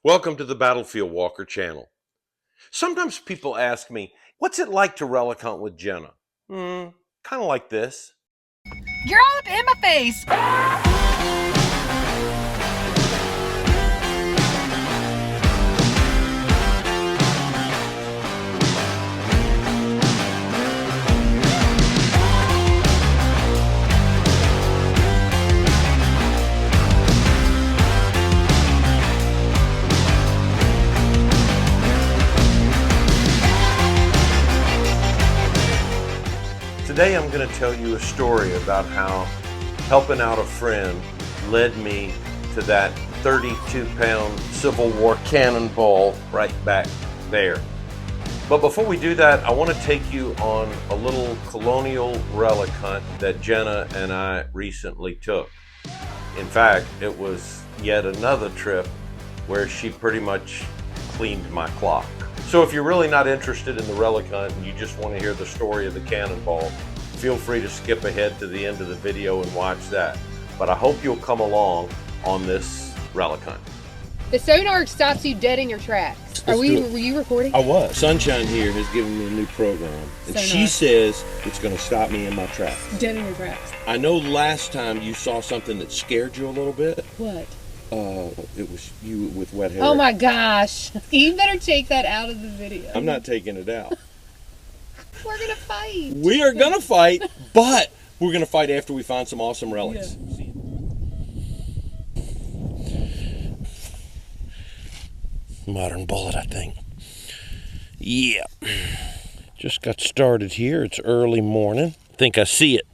Welcome to the Battlefield Walker channel. Sometimes people ask me, what's it like to relic hunt with Genna? Kind of like this. You're all up in my face! Today I'm going to tell you a story about how helping out a friend led me to that 32-pound Civil War Cannonball right back there. But before we do that, I want to take you on a little colonial relic hunt that Genna and I recently took. In fact, it was yet another trip where she pretty much cleaned my clock. So if you're really not interested in the relic hunt and you just want to hear the story of the cannonball, feel free to skip ahead to the end of the video and watch that. But I hope you'll come along on this relic hunt. The sonar stops you dead in your tracks. Were you recording? I was. Sunshine here has given me a new program. And Sonar. she says it's going to stop me in my tracks. Dead in your tracks. I know last time you saw something that scared you a little bit. What? It was you with wet hair. Oh my gosh. You better take that out of the video. I'm not taking it out. We're gonna fight. We are going to fight, but we're going to fight after we find some awesome relics. Yeah. Modern bullet, I think. Yeah. Just got started here. It's early morning. Think I see it.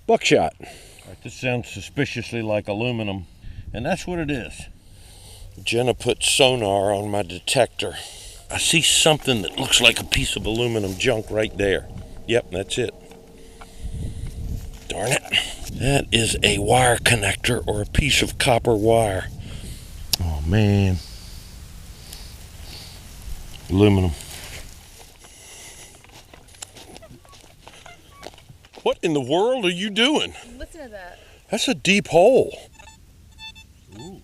Buckshot. All right, this sounds suspiciously like aluminum, and that's what it is. Genna put sonar on my detector. I see something that looks like a piece of aluminum junk right there. Yep, that's it. Darn it. That is a wire connector or a piece of copper wire. Oh, man. Aluminum. What in the world are you doing? Listen to that. That's a deep hole. Ooh.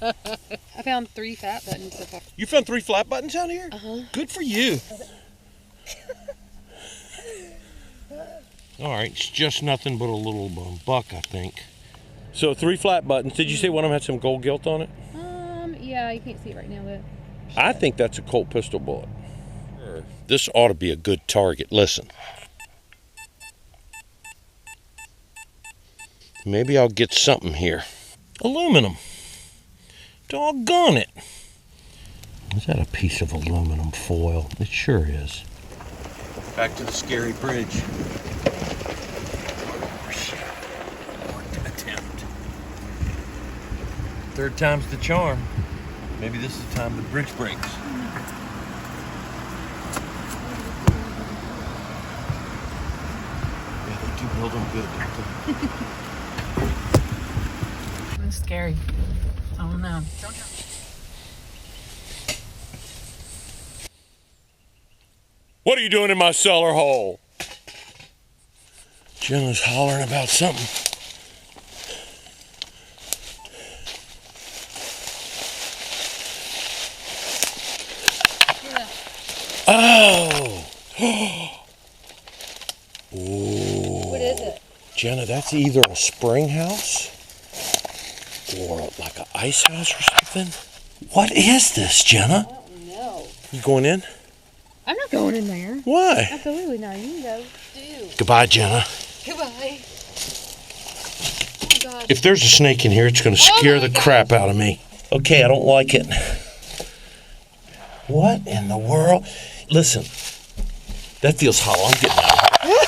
I found 3 fat buttons so far. You found 3 flat buttons out here? Uh-huh. Good for you. All right, it's just nothing but a little buck, I think. So 3 flat buttons. Did you say one of them had some gold gilt on it? Yeah, you can't see it right now, but I think that's a Colt pistol bullet. This ought to be a good target. Listen. Maybe I'll get something here. Aluminum. Doggone it. Is that a piece of aluminum foil? It sure is. Back to the scary bridge. Fourth attempt. 3rd time's the charm. Maybe this is the time the bridge breaks. Yeah, they do build them good, don't they? it's scary. Oh no. Don't touch. What are you doing in my cellar hole? Genna's hollering about something. Yeah. Oh! Ooh. What is it? Genna, that's either a spring house or like an ice house or something. What is this, Genna? I don't know. You going in? I'm not going in there. Why? Absolutely not. You can go. Dude. Goodbye, Genna. Goodbye. Oh gosh. If there's a snake in here, it's going to scare the crap out of me. Okay, I don't like it. What in the world? Listen, that feels hollow. I'm getting out of here.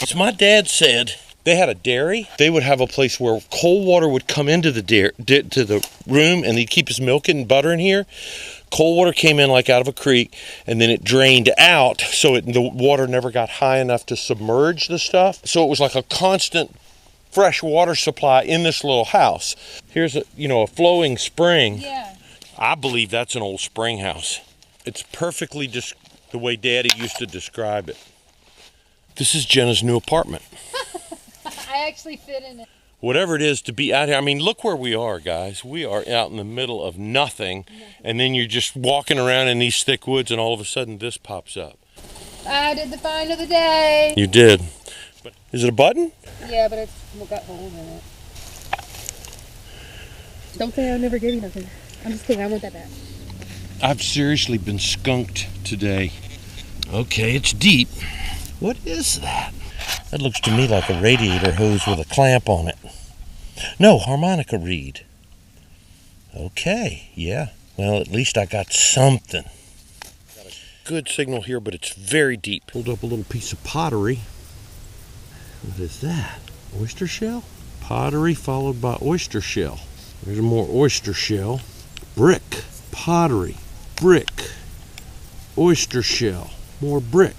So my dad said they had a dairy. They would have a place where cold water would come into the to the room, and he'd keep his milk and butter in here. Cold water came in like out of a creek, and then it drained out, so the water never got high enough to submerge the stuff. So it was like a constant fresh water supply in this little house. Here's a flowing spring. Yeah. I believe that's an old spring house. It's perfectly just the way Daddy used to describe it. This is Genna's new apartment. I actually fit in it. whatever it is to be out here. I mean, look where we are, guys. We are out in the middle of nothing, and then you're just walking around in these thick woods, and all of a sudden this pops up. I did the find of the day. You did. But is it a button? Yeah, but it's got holes in it. Don't say I never gave you nothing. I'm just kidding. I want that back. I've seriously been skunked today. Okay, it's deep. What is that? That looks to me like a radiator hose with a clamp on it. No, harmonica reed. Okay, yeah. Well, at least I got something. Got a good signal here, but it's very deep. Pulled up a little piece of pottery. What is that? Oyster shell? Pottery followed by oyster shell. There's more oyster shell. Brick. Pottery. Brick. Oyster shell. More brick.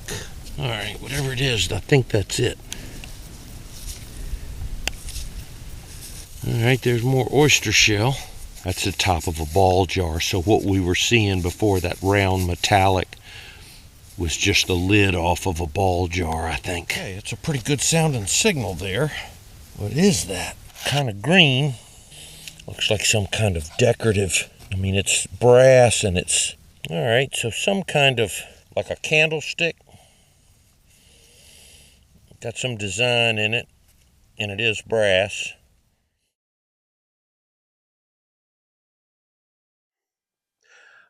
All right, whatever it is, I think that's it. All right, there's more oyster shell. That's the top of a ball jar. So what we were seeing before, that round metallic, was just the lid off of a ball jar, I think. Okay, it's a pretty good sounding signal there. What is that? Kind of green. Looks like some kind of decorative. I mean, it's brass and it's... All right, so some kind of, like a candlestick. Got some design in it, and it is brass.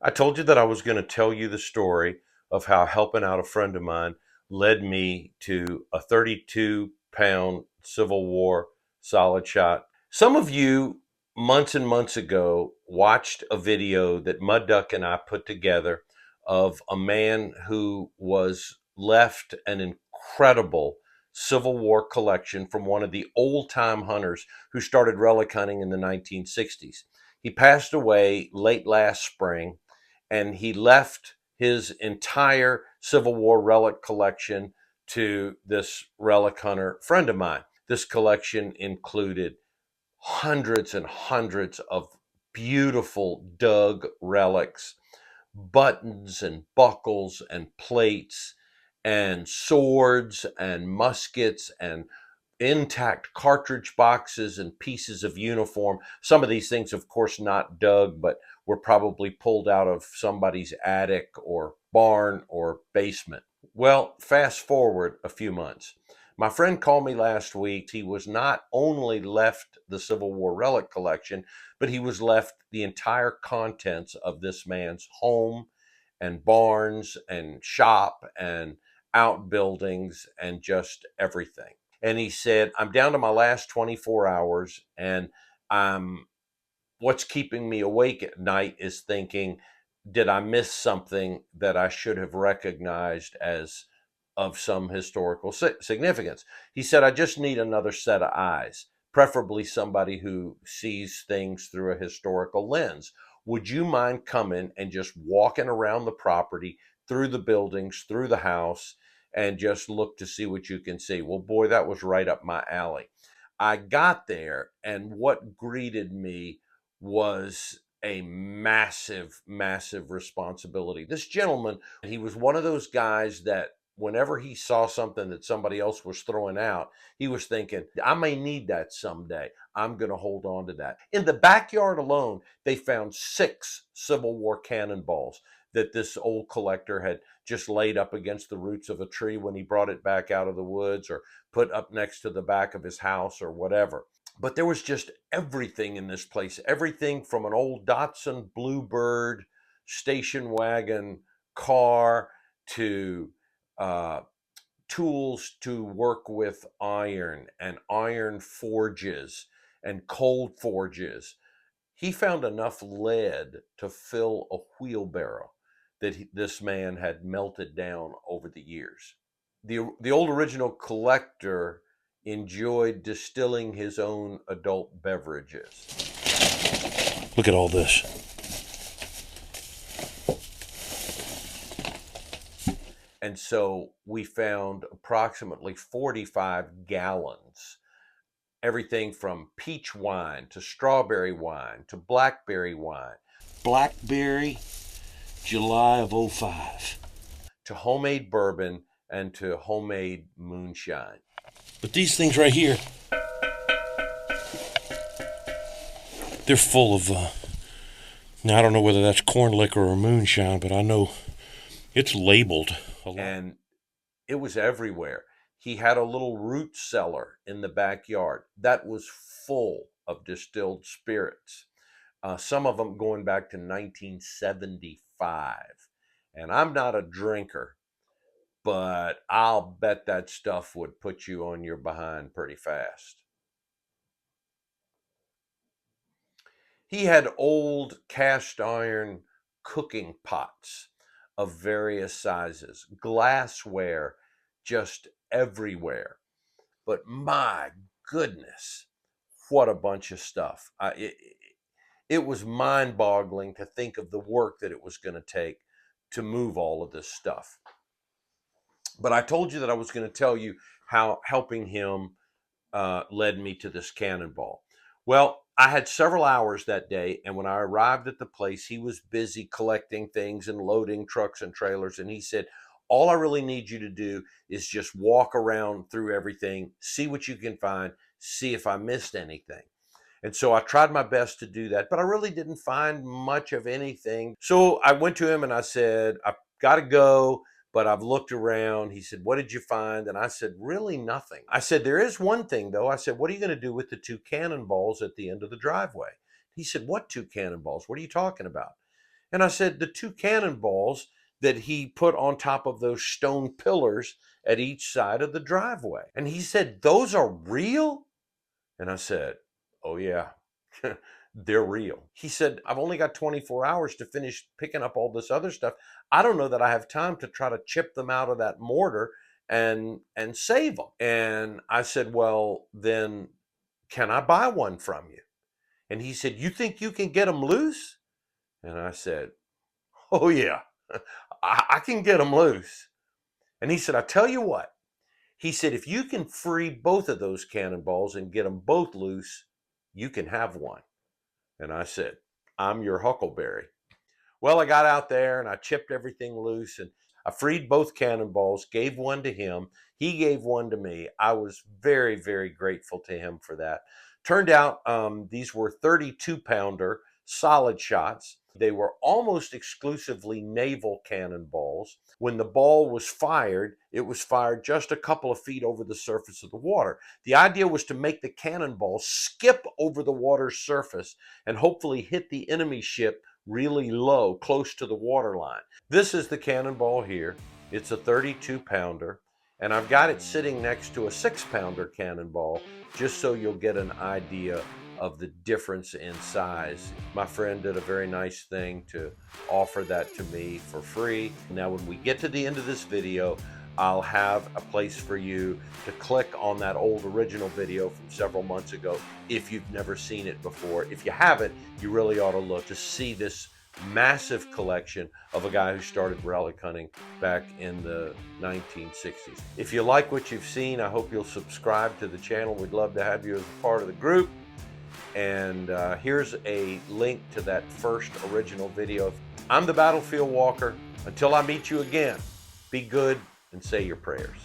I told you that I was going to tell you the story of how helping out a friend of mine led me to a 32-pound Civil War solid shot. Some of you months and months ago watched a video that Mud Duck and I put together of a man who was left an incredible Civil War collection from one of the old-time hunters who started relic hunting in the 1960s. He passed away late last spring, and he left his entire Civil War relic collection to this relic hunter friend of mine. This collection included hundreds and hundreds of beautiful dug relics, buttons and buckles and plates and swords and muskets and intact cartridge boxes and pieces of uniform. Some of these things, of course, not dug, but were probably pulled out of somebody's attic or barn or basement. Well, fast forward a few months. My friend called me last week. He was not only left the Civil War relic collection, but he was left the entire contents of this man's home and barns and shop and outbuildings and just everything. And he said, I'm down to my last 24 hours, and what's keeping me awake at night is thinking, did I miss something that I should have recognized as of some historical significance? He said, I just need another set of eyes, preferably somebody who sees things through a historical lens. Would you mind coming and just walking around the property, through the buildings, through the house, and just look to see what you can see? Well, boy, that was right up my alley. I got there, and what greeted me was a massive, massive responsibility. This gentleman, he was one of those guys that whenever he saw something that somebody else was throwing out, he was thinking, I may need that someday. I'm going to hold on to that. In the backyard alone, they found 6 Civil War cannonballs that this old collector had just laid up against the roots of a tree when he brought it back out of the woods, or put up next to the back of his house or whatever. But there was just everything in this place, everything from an old Datsun Bluebird station wagon car to tools to work with iron and iron forges and cold forges. He found enough lead to fill a wheelbarrow that this man had melted down over the years. The old original collector enjoyed distilling his own adult beverages. Look at all this. And so we found approximately 45 gallons, everything from peach wine to strawberry wine to blackberry wine. Blackberry, July of '05. To homemade bourbon and to homemade moonshine. But these things right here, They're full of, now I don't know whether that's corn liquor or moonshine, but I know it's labeled a lot. And it was everywhere. He had a little root cellar in the backyard that was full of distilled spirits. Some of them going back to 1975. And I'm not a drinker, but I'll bet that stuff would put you on your behind pretty fast. He had old cast iron cooking pots of various sizes, glassware just everywhere. But my goodness, what a bunch of stuff. It was mind-boggling to think of the work that it was going to take to move all of this stuff. But I told you that I was going to tell you how helping him led me to this cannonball. Well, I had several hours that day, and when I arrived at the place, he was busy collecting things and loading trucks and trailers, and he said, all I really need you to do is just walk around through everything, see what you can find, see if I missed anything. And so I tried my best to do that, but I really didn't find much of anything. So I went to him and I said, I've got to go, but I've looked around. He said, what did you find? And I said, really nothing. I said, there is one thing though. I said, what are you going to do with the 2 cannonballs at the end of the driveway? He said, what 2 cannonballs? What are you talking about? And I said, the 2 cannonballs that he put on top of those stone pillars at each side of the driveway. And he said, those are real? And I said, oh yeah, they're real. He said, I've only got 24 hours to finish picking up all this other stuff. I don't know that I have time to try to chip them out of that mortar and save them. And I said, well, then can I buy one from you? And he said, you think you can get them loose? And I said, oh yeah, I can get them loose. And he said, I tell you what, he said, if you can free both of those cannonballs and get them both loose, you can have one. And I said, I'm your huckleberry. Well, I got out there and I chipped everything loose and I freed both cannonballs, gave one to him. He gave one to me. I was very, very grateful to him for that. Turned out these were 32-pounder solid shots. They were almost exclusively naval cannonballs. When the ball was fired, it was fired just a couple of feet over the surface of the water. The idea was to make the cannonball skip over the water's surface and hopefully hit the enemy ship really low, close to the water line. This is the cannonball here. It's a 32-pounder, and I've got it sitting next to a 6-pounder cannonball, just so you'll get an idea of the difference in size. My friend did a very nice thing to offer that to me for free. Now, when we get to the end of this video, I'll have a place for you to click on that old original video from several months ago if you've never seen it before. If you haven't, you really ought to look to see this massive collection of a guy who started relic hunting back in the 1960s. If you like what you've seen, I hope you'll subscribe to the channel. We'd love to have you as a part of the group. And here's a link to that first original video. I'm the Battlefield Walker. Until I meet you again, be good and say your prayers.